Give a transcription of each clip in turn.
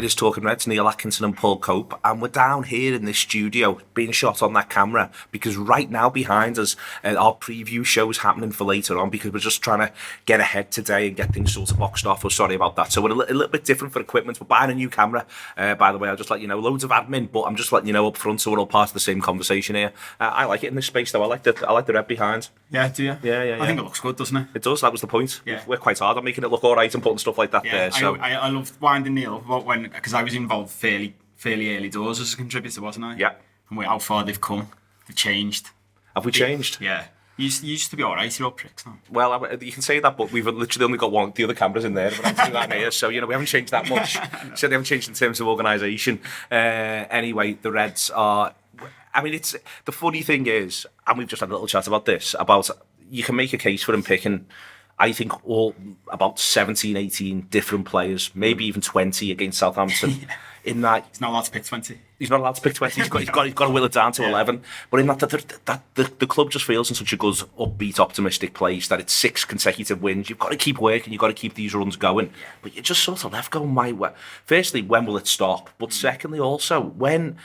It is Talking Reds, Neil Atkinson and Paul Cope, and we're down here in this studio being shot on that camera because right now behind us our preview show is happening for later on because we're just trying to get ahead today and get things sort of boxed off. We're sorry about that. So we're a little bit different for equipment. We're buying a new camera, by the way. I'll just let you know, loads of admin, but I'm just letting you know up front so we're all part of the same conversation here. I like it in this space though. I like the red behind. Yeah, do you? Yeah. I think it looks good, doesn't it? It does. That was the point. Yeah. We're quite hard on making it look all right and putting stuff like that there. So I loved winding Neil up about because I was involved fairly early doors as a contributor, wasn't I? Yeah. And how far they've come. They've changed. Have we changed? Yeah. You used to be all right, you're all pricks now. Well, you can say that, but we've literally only got the other cameras in there, but I'm doing that here, so, we haven't changed that much. No. So they haven't changed in terms of organisation. Anyway, the Reds are... I mean, it's the funny thing is, and we've just had a little chat about this, about you can make a case for him picking, I think, about 17, 18 different players, maybe even 20 against Southampton. Yeah. In that, he's not allowed to pick 20. He's not allowed to pick 20. He's got to will it down to 11. But in that the club just feels in such a good, upbeat, optimistic place that it's 6 consecutive wins. You've got to keep working. You've got to keep these runs going. But you're just sort of left going, firstly, when will it stop? But secondly, also when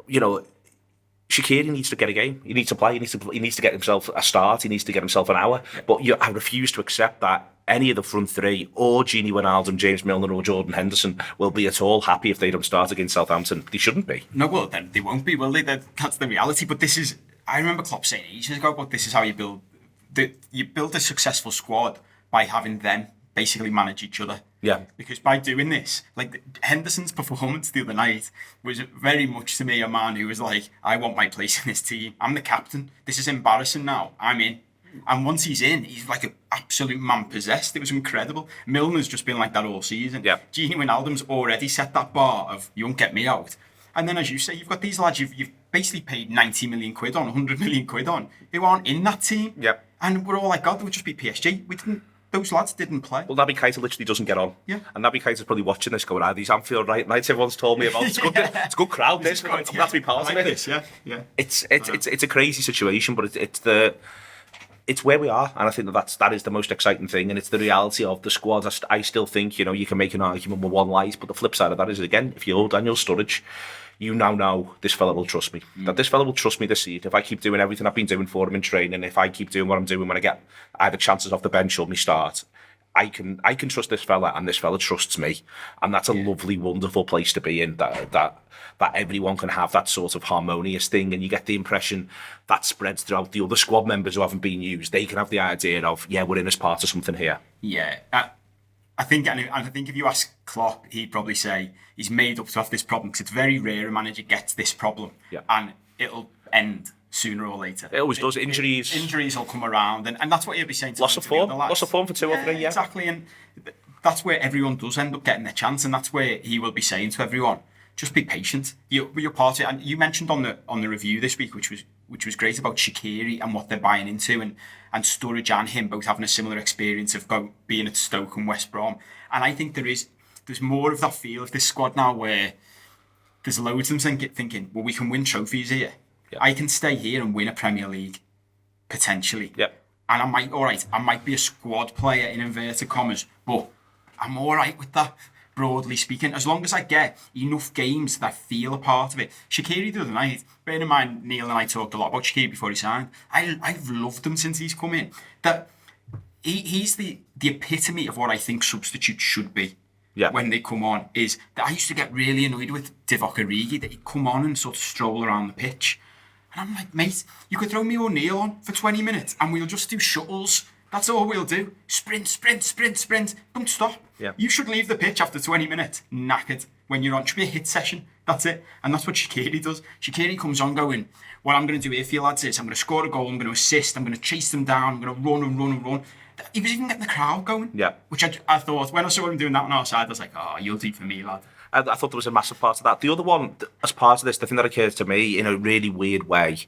Shaqiri needs to get a game. He needs to play. He needs to get himself a start. He needs to get himself an hour. But I refuse to accept that any of the front three, or Gini Wijnaldum, James Milner, or Jordan Henderson, will be at all happy if they don't start against Southampton. They shouldn't be. No, well, then they won't be, will they? That's the reality. But this is, I remember Klopp saying ages ago, but this is how you build a successful squad by having them basically manage each other. Yeah. Because by doing this, like Henderson's performance the other night was very much to me a man who was like, I want my place in this team. I'm the captain. This is embarrassing now. I'm in. And once he's in, he's like an absolute man possessed. It was incredible. Milner's just been like that all season. Yeah. Gini Wijnaldum's already set that bar of, you won't get me out. And then, as you say, you've got these lads you've basically paid 90 million quid on, 100 million quid on, who aren't in that team. Yeah. And we're all like, God, they would just be PSG. Those lads didn't play. Well, Naby Keita literally doesn't get on. Yeah. And Naby Keita's probably watching this going, these Anfield nights everyone's told me about. It's good. It's a good crowd, this. I'm glad to be part of it. This, yeah. It's a crazy situation, but it's where we are, and I think that is the most exciting thing, and it's the reality of the squad. I still think, you can make an argument with one light, but the flip side of that is, again, if you're Daniel Sturridge, you now know this fella will trust me. That this fella will trust me this season. If I keep doing everything I've been doing for him in training, if I keep doing what I'm doing when I get either chances off the bench or me start, I can trust this fella, and this fella trusts me, and that's a lovely, wonderful place to be in. That everyone can have that sort of harmonious thing, and you get the impression that spreads throughout the other squad members who haven't been used. They can have the idea of, we're in as part of something here. Yeah, I think if you ask Klopp, he'd probably say he's made up to have this problem, because it's very rare a manager gets this problem, and it'll end sooner or later. It always does. Injuries will come around, and that's what you'll be saying to loss of form for 2 or 3. Yeah, exactly. And that's where everyone does end up getting their chance, and that's where he will be saying to everyone, just be patient. You're part of it. And you mentioned on the review this week, which was great, about Shaqiri and what they're buying into, and Sturridge and him both having a similar experience of being at Stoke and West Brom. And I think there's more of that feel of this squad now, where there's loads of them thinking, well, we can win trophies here. Yeah. I can stay here and win a Premier League, potentially. Yeah. And I might be a squad player in inverted commas, but I'm all right with that, broadly speaking, as long as I get enough games that I feel a part of it. Shaqiri the other night, bearing in mind, Neil and I talked a lot about Shaqiri before he signed. I've loved him since he's come in. That he's the epitome of what I think substitutes should be. Yeah. When they come on, is that I used to get really annoyed with Divock Origi, that he'd come on and sort of stroll around the pitch. And I'm like, mate, you could throw me O'Neill on for 20 minutes and we'll just do shuttles. That's all we'll do. Sprint. Don't stop. Yeah. You should leave the pitch after 20 minutes, knackered. When you're on, it should be a hit session. That's it. And that's what Shaqiri does. Shaqiri comes on going, what I'm going to do here for you lads is I'm going to score a goal, I'm going to assist, I'm going to chase them down, I'm going to run. He was even getting the crowd going. Yeah. Which I thought, when I saw him doing that on our side, I was like, you'll do for me, lad. I thought there was a massive part of that. The other one, as part of this, the thing that occurred to me in a really weird way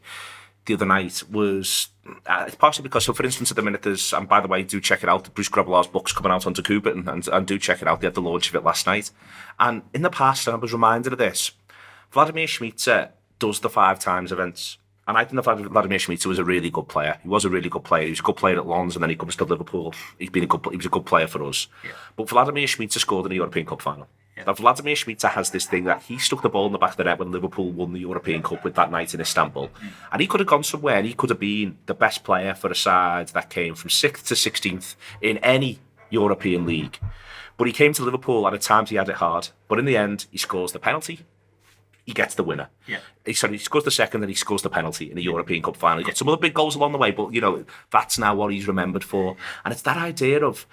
the other night was, it's partially because, so for instance, at the minute there's, and by the way, do check it out, Bruce Grobbelaar's book's coming out onto Cooper, and do check it out. They had the launch of it last night. And in the past, and I was reminded of this, Vladimir Šmicer does the 5 times events. And I think that Vladimir Šmicer was a really good player. He was a really good player. He was a good player at Lons, and then he comes to Liverpool. He was a good player for us. Yeah. But Vladimir Šmicer scored in the European Cup final. Now, Vladimir Šmita has this thing that he stuck the ball in the back of the net when Liverpool won the European Cup with that night in Istanbul. And he could have gone somewhere and he could have been the best player for a side that came from 6th to 16th in any European league. But he came to Liverpool and at times he had it hard. But in the end, he scores the penalty. He gets the winner. Yeah. He scores the second and he scores the penalty in the European Cup final. He got some other big goals along the way, but, that's now what he's remembered for. And it's that idea of,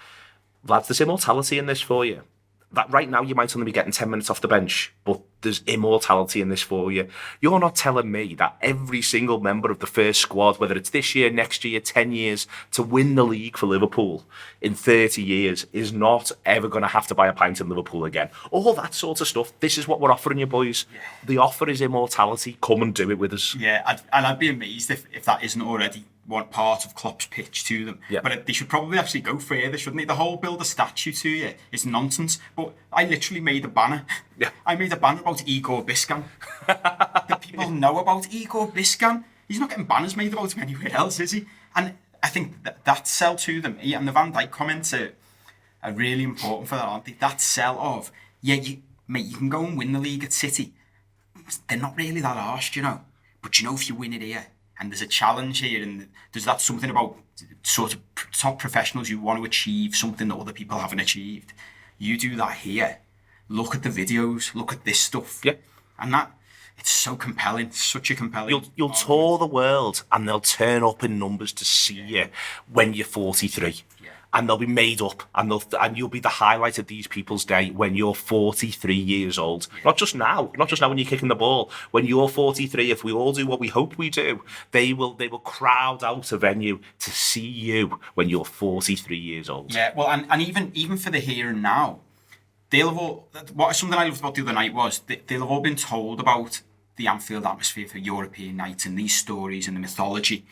lads, there's immortality in this for you. That right now you might only be getting 10 minutes off the bench, but there's immortality in this for you. You're not telling me that every single member of the first squad, whether it's this year, next year, 10 years, to win the league for Liverpool in 30 years is not ever going to have to buy a pint in Liverpool again. All that sort of stuff. This is what we're offering you, boys. Yeah. The offer is immortality. Come and do it with us. Yeah, I'd be amazed if that isn't already one part of Klopp's pitch to them. Yeah. But they should probably actually go further, shouldn't they? The whole build a statue to you is nonsense. But I literally made a banner. Yeah. I made a banner about Igor Biscan. The people know about Igor Biscan. He's not getting banners made about him anywhere else, is he? And I think that sell to them, and the Van Dijk comments are really important for that, aren't they? That sell of, you can go and win the league at City. They're not really that harsh, But if you win it here, and there's a challenge here, and there's that something about sort of top professionals who want to achieve something that other people haven't achieved. You do that here. Look at the videos. Look at this stuff. Yeah. And it's so compelling. Such a compelling. You'll tour the world, and they'll turn up in numbers to see you when you're 43. And they'll be made up, and you'll be the highlight of these people's day when you're 43 years old. Not just now when you're kicking the ball. When you're 43, if we all do what we hope we do, they will crowd out a venue to see you when you're 43 years old. Yeah, well, and even for the here and now, they'll have all. Something I loved about the other night was they'll have all been told about the Anfield atmosphere for European nights and these stories and the mythology,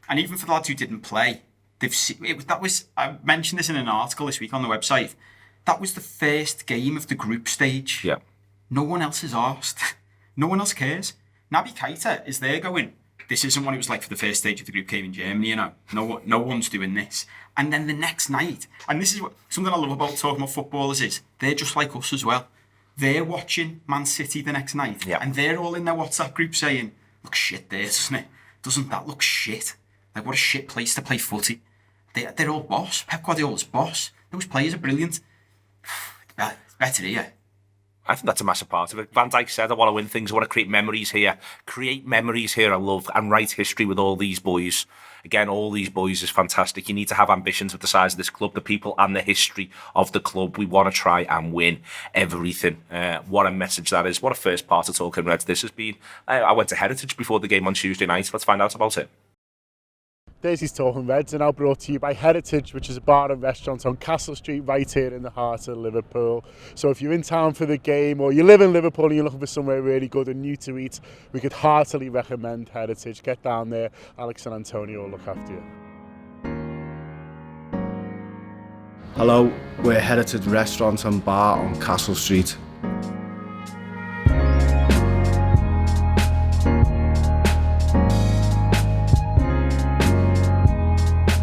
and even for the lads who didn't play. I mentioned this in an article this week on the website. That was the first game of the group stage. Yeah. No one else is asked. No one else cares. Naby Keita is there going, this isn't what it was like for the first stage of the group game in Germany, No one's doing this. And then the next night, and this is something I love about talking about footballers is, they're just like us as well. They're watching Man City the next night. Yeah. And they're all in their WhatsApp group saying, looks shit there, doesn't it? Doesn't that look shit? Like, what a shit place to play footy. They're all boss. Pep Guardiola's boss. Those players are brilliant. It's better here. I think that's a massive part of it. Van Dijk said, I want to win things. I want to create memories here. Create memories here, I love, and write history with all these boys. Again, all these boys is fantastic. You need to have ambitions with the size of this club, the people and the history of the club. We want to try and win everything. What a message that is. What a first part of Talking Reds this has been. I went to Heritage before the game on Tuesday night. Let's find out about it. Daisy's Talking Reds are now brought to you by Heritage, which is a bar and restaurant on Castle Street right here in the heart of Liverpool. So if you're in town for the game or you live in Liverpool and you're looking for somewhere really good and new to eat, we could heartily recommend Heritage. Get down there. Alex and Antonia will look after you. Hello, we're Heritage Restaurant and Bar on Castle Street.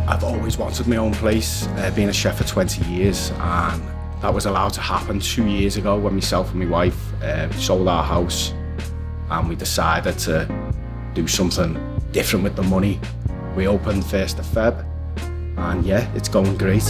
I've always wanted my own place, been a chef for 20 years, and that was allowed to happen 2 years ago when myself and my wife sold our house and we decided to do something different with the money. We opened 1st of Feb, and yeah, it's going great.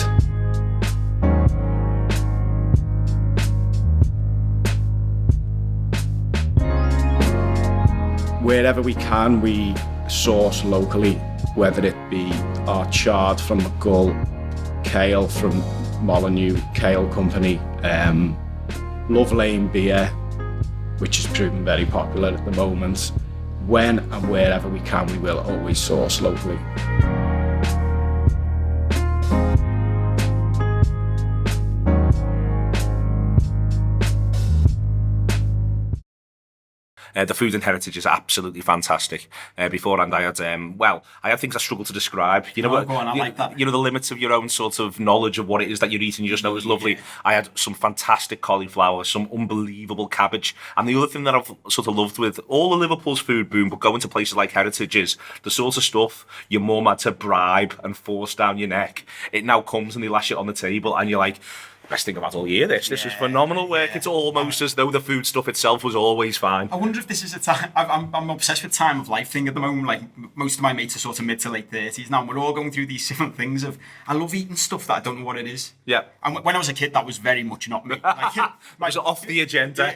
Wherever we can, we source locally, whether it be our chard from McGull, kale from Molyneux Kale Company, Love Lane beer, which is proving very popular at the moment. When and wherever we can, we will always source locally. The food and heritage is absolutely fantastic. Beforehand, I had things I struggle to describe. Go on, I like that. The limits of your own sort of knowledge of what it is that you're eating. You just know it's lovely. Yeah. I had some fantastic cauliflower, some unbelievable cabbage, and the other thing that I've sort of loved with all of Liverpool's food boom, but going to places like Heritage is the sort of stuff your mum had to bribe and force down your neck. It now comes and they lash it on the table, and you're like, best thing I've had all year. This is Yeah, phenomenal work. yeah. It's almost as though the food stuff itself was always fine. I wonder if this is a time. I'm obsessed with time of life thing at the moment. Like most of my mates are sort of mid to late 30s now. And we're all going through these different things of I love eating stuff that I don't know what it is. Yeah. And when I was a kid, that was very much not me. Like, Was it off the agenda?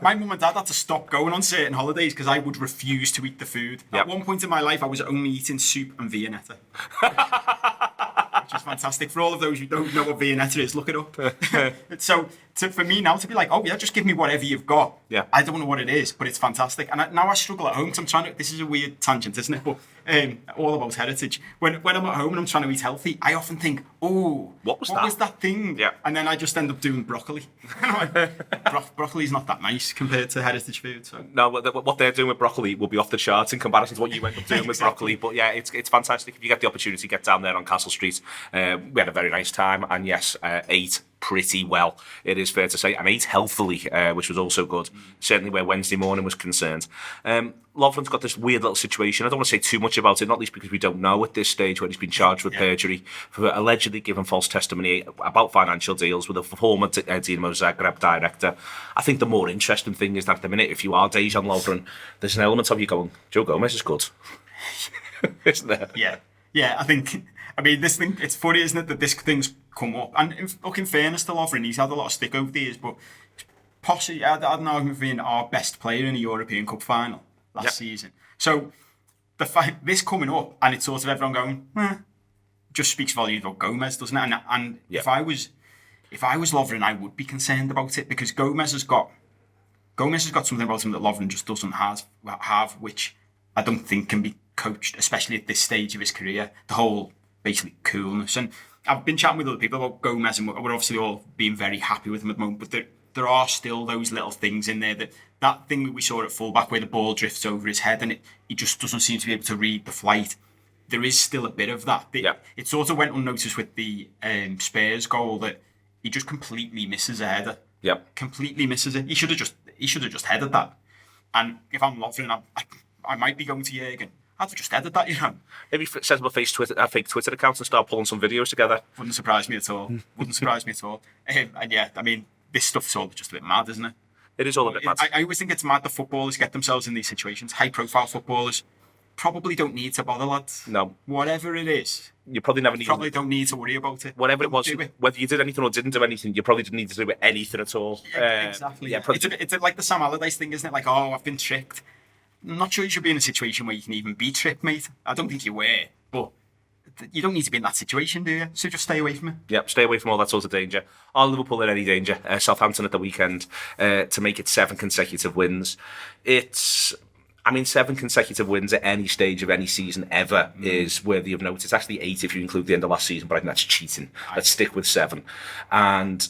My mum and dad had to stop going on certain holidays because I would refuse to eat the food. Yep. At one point in my life, I was only eating soup and Viennetta. Which is fantastic. For all of those who don't know what Viennetta is, look it up. So for me now to be like, oh yeah, just give me whatever you've got. Yeah. I don't know what it is, but it's fantastic. And now I struggle at home because I'm trying to, this is a weird tangent, isn't it? But all about heritage. When I'm at home and I'm trying to eat healthy, I often think, oh, what was that thing? Yeah. And then I just end up doing broccoli. Broccoli's not that nice compared to heritage food. So. No, what they're doing with broccoli will be off the charts in comparison to what you end up doing with broccoli. But yeah, it's fantastic. If you get the opportunity, get down there on Castle Street. We had a very nice time, and yes, ate pretty well, it is fair to say, and ate healthily, which was also good, certainly where Wednesday morning was concerned. Lovren's got this weird little situation. I don't want to say too much about it, not least because we don't know at this stage when he's been charged with perjury for allegedly giving false testimony about financial deals with a former Dinamo Zagreb director. I think the more interesting thing is that at the minute, if you are Dejan Lovren, there's an element of you going, Joe Gomez is good. Isn't there? Yeah, I mean, this thing, it's funny, isn't it, that this thing's come up. And in fairness to Lovren, he's had a lot of stick over the years, but possibly, I had an argument for being our best player in the European Cup final last season. So, this coming up, and it's sort of everyone going, just speaks volumes about Gomez, doesn't it? And if I was Lovren, I would be concerned about it, because Gomez has got something about him that Lovren just doesn't have, which I don't think can be coached, especially at this stage of his career. The whole basically coolness. And I've been chatting with other people about Gomez, and we're obviously all being very happy with him at the moment, but there are still those little things in there, that thing that we saw at fullback where the ball drifts over his head and he just doesn't seem to be able to read the flight. There is still a bit of that. It sort of went unnoticed with the Spurs goal that he just completely misses a header. Completely misses it. He should have just headed that. And if I'm Lovren, I might be going to Jurgen. I'd have just headed that, you know. Maybe set up a fake Twitter account and start pulling some videos together. Wouldn't surprise me at all. And yeah, I mean, this stuff's all just a bit mad, isn't it? It is all a bit mad. I always think it's mad that footballers get themselves in these situations. High-profile footballers probably don't need to bother, lads. No. Whatever it is, you probably don't need to worry about it. Whatever it was, whether you did anything or didn't do anything, you probably didn't need to do anything at all. Exactly. It's like the Sam Allardyce thing, isn't it? Like, oh, I've been tricked. I'm not sure you should be in a situation where you can even be tricked, mate. I don't think you were, but you don't need to be in that situation, do you? So just stay away from it. Yep, stay away from all that sort of danger. Are Liverpool in any danger? Southampton at the weekend to make it 7 consecutive wins. 7 consecutive wins at any stage of any season ever is worthy of note. It's actually 8 if you include the end of last season, but I think that's cheating. Let's stick with 7. And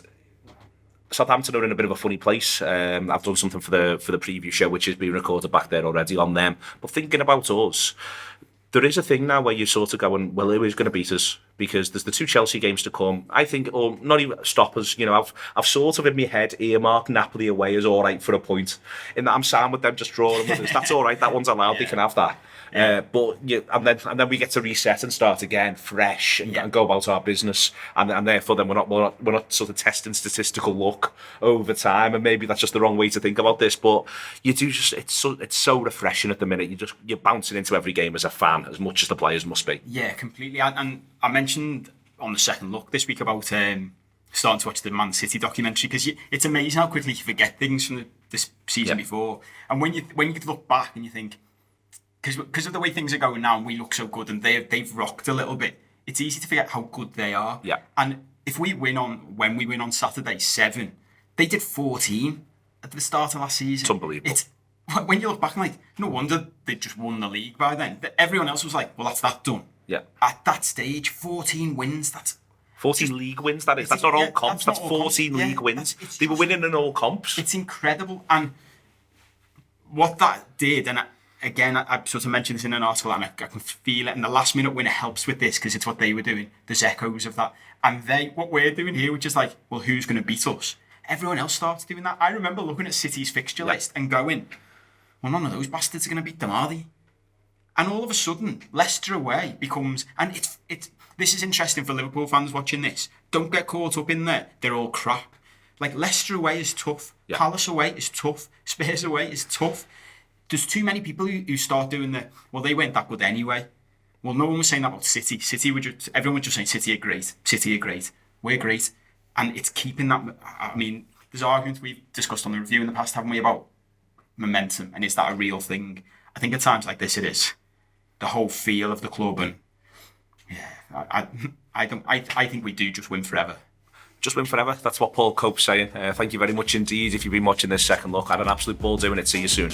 Southampton are in a bit of a funny place. I've done something for the preview show, which is being recorded back there already on them. But thinking about us, there is a thing now where you're sort of going, well, who's going to beat us? Because there's the 2 Chelsea games to come. I think, or not even stop us. You know, I've sort of in my head earmarked Napoli away as all right for a point. In that I'm sound with them just drawing with us. That's all right. That one's allowed. They can have that. And then we get to reset and start again fresh and go about our business, and therefore then we're not sort of testing statistical luck over time, and maybe that's just the wrong way to think about this, but you do just it's so refreshing at the minute. You're bouncing into every game as a fan as much as the players must be. Yeah, completely. And I mentioned on the second look this week about starting to watch the Man City documentary, because it's amazing how quickly you forget things from this season before, and when you look back and you think, because of the way things are going now, and we look so good, and they've rocked a little bit, it's easy to forget how good they are. Yeah. And if when we win on Saturday 7, they did 14 at the start of last season. It's unbelievable. When you look back, I'm like, no wonder they just won the league by then. Everyone else was like, well, that's that done. Yeah. At that stage, 14 wins. That's 14 league wins. That is. That's not all comps. That's 14 league wins. They were winning in all comps. It's incredible. And what that did, and again, I sort of mentioned this in an article, and I can feel it. And the last minute winner helps with this, because it's what they were doing. There's echoes of that. And what we're doing here, which is like, well, who's going to beat us? Everyone else starts doing that. I remember looking at City's fixture list and going, well, none of those bastards are going to beat them, are they? And all of a sudden, Leicester away becomes, and this is interesting for Liverpool fans watching this. Don't get caught up in there. They're all crap. Like, Leicester away is tough. Yeah. Palace away is tough. Spurs away is tough. There's too many people who start doing well, they weren't that good anyway. Well, no one was saying that about City. Everyone was just saying City are great. City are great. We're great. And it's keeping that. I mean, there's arguments we've discussed on the review in the past, haven't we, about momentum, and is that a real thing? I think at times like this it is. The whole feel of the club, and yeah, I think we do just win forever. Just win forever. That's what Paul Cope's saying. Thank you very much indeed. If you've been watching this second look, I had an absolute ball doing it. See you soon.